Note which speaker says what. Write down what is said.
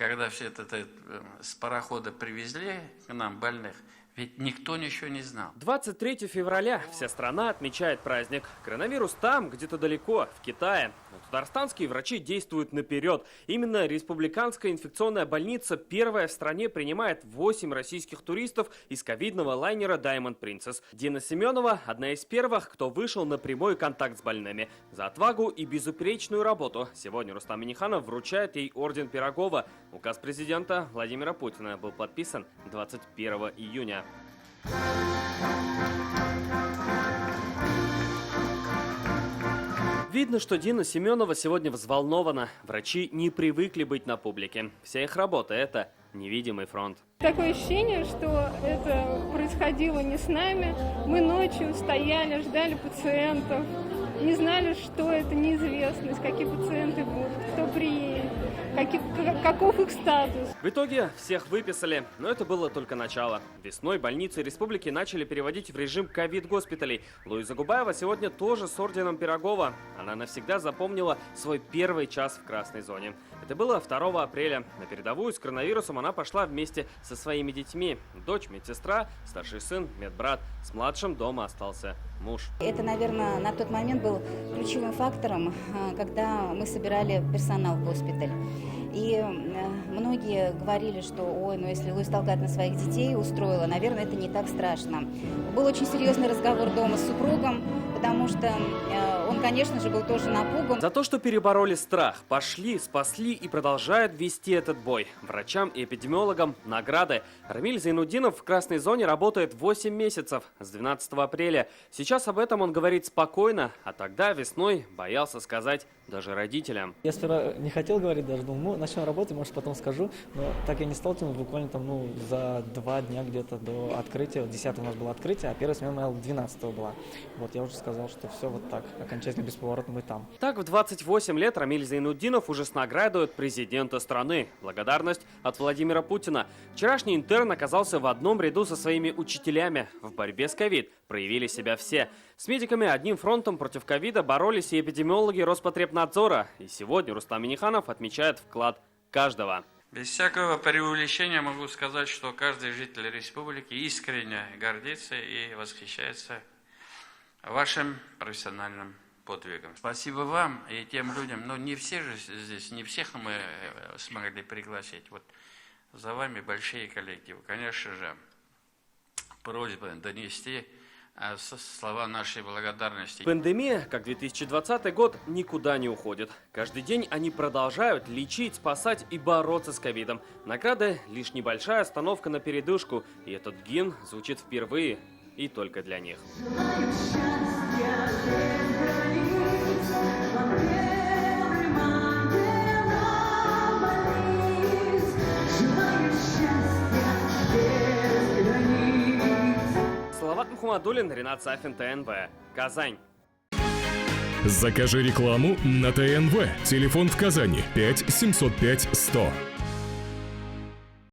Speaker 1: когда все это с парохода привезли к нам больных, ведь никто ничего не знал.
Speaker 2: 23 февраля вся страна отмечает праздник. Коронавирус там, где-то далеко, в Китае. Но татарстанские врачи действуют наперед. Именно республиканская инфекционная больница первая в стране принимает 8 российских туристов из ковидного лайнера Diamond Princess. Дина Семенова – одна из первых, кто вышел на прямой контакт с больными. За отвагу и безупречную работу сегодня Рустам Минниханов вручает ей орден Пирогова. Указ президента Владимира Путина был подписан 21 июня. Видно, что Дина Семенова сегодня взволнована. Врачи не привыкли быть на публике. Вся их работа – это невидимый фронт.
Speaker 3: Такое ощущение, что это происходило не с нами. Мы ночью стояли, ждали пациентов. Не знали, что это, неизвестность, какие пациенты будут, кто приедет, каков их статус.
Speaker 2: В итоге всех выписали, но это было только начало. Весной больницы республики начали переводить в режим ковид-госпиталей. Луиза Губаева сегодня тоже с орденом Пирогова. Она навсегда запомнила свой первый час в красной зоне. Это было 2 апреля. На передовую с коронавирусом она пошла вместе со своими детьми. Дочь медсестра, старший сын медбрат. С младшим дома остался муж.
Speaker 4: Это, наверное, на тот момент был ключевым фактором, когда мы собирали персонал в госпиталь. И многие говорили, что ой, ну если Луиз толкает на своих детей устроила, наверное, это не так страшно. Был очень серьезный разговор дома с супругом, потому что он, конечно же, был тоже напуган.
Speaker 2: За то, что перебороли страх, пошли, спасли и продолжают вести этот бой. Врачам и эпидемиологам награды. Рамиль Зайнуддинов в красной зоне работает 8 месяцев, с 12 апреля. Сейчас об этом он говорит спокойно, а тогда весной боялся сказать даже родителям.
Speaker 5: Я сперва не хотел говорить даже, думал, ну, начнем работать, может, потом скажу. Но так я не стал тянуть, буквально там, за 2 дня где-то до открытия. 10 у нас было открытие, а первая смена моя 12 была. Вот, я уже сказал, что все вот так, окончательно бесповоротно мы там.
Speaker 2: Так, в 28 лет Рамиль Зайнуддинов уже с наградой от президента страны. Благодарность от Владимира Путина. Вчерашний интерн оказался в одном ряду со своими учителями. В борьбе с ковид проявили себя все. С медиками одним фронтом против ковида боролись и эпидемиологи Роспотребнадзора. И сегодня Рустам Минниханов отмечает вклад каждого.
Speaker 1: Без всякого преувеличения могу сказать, что каждый житель республики искренне гордится и восхищается вашим профессиональным подвигом. Спасибо вам и тем людям. Но не все же здесь, не всех мы смогли пригласить. Вот за вами большие коллективы. Конечно же, просьба донести слова нашей благодарности.
Speaker 2: Пандемия, как 2020 год, никуда не уходит. Каждый день они продолжают лечить, спасать и бороться с ковидом. Награды — лишь небольшая остановка на передышку. И этот гимн звучит впервые и только для них. Мухаммадуллин, Ренат Сафин, ТНВ, Казань.
Speaker 6: Закажи рекламу на ТНВ. Телефон в Казани 5 705 100.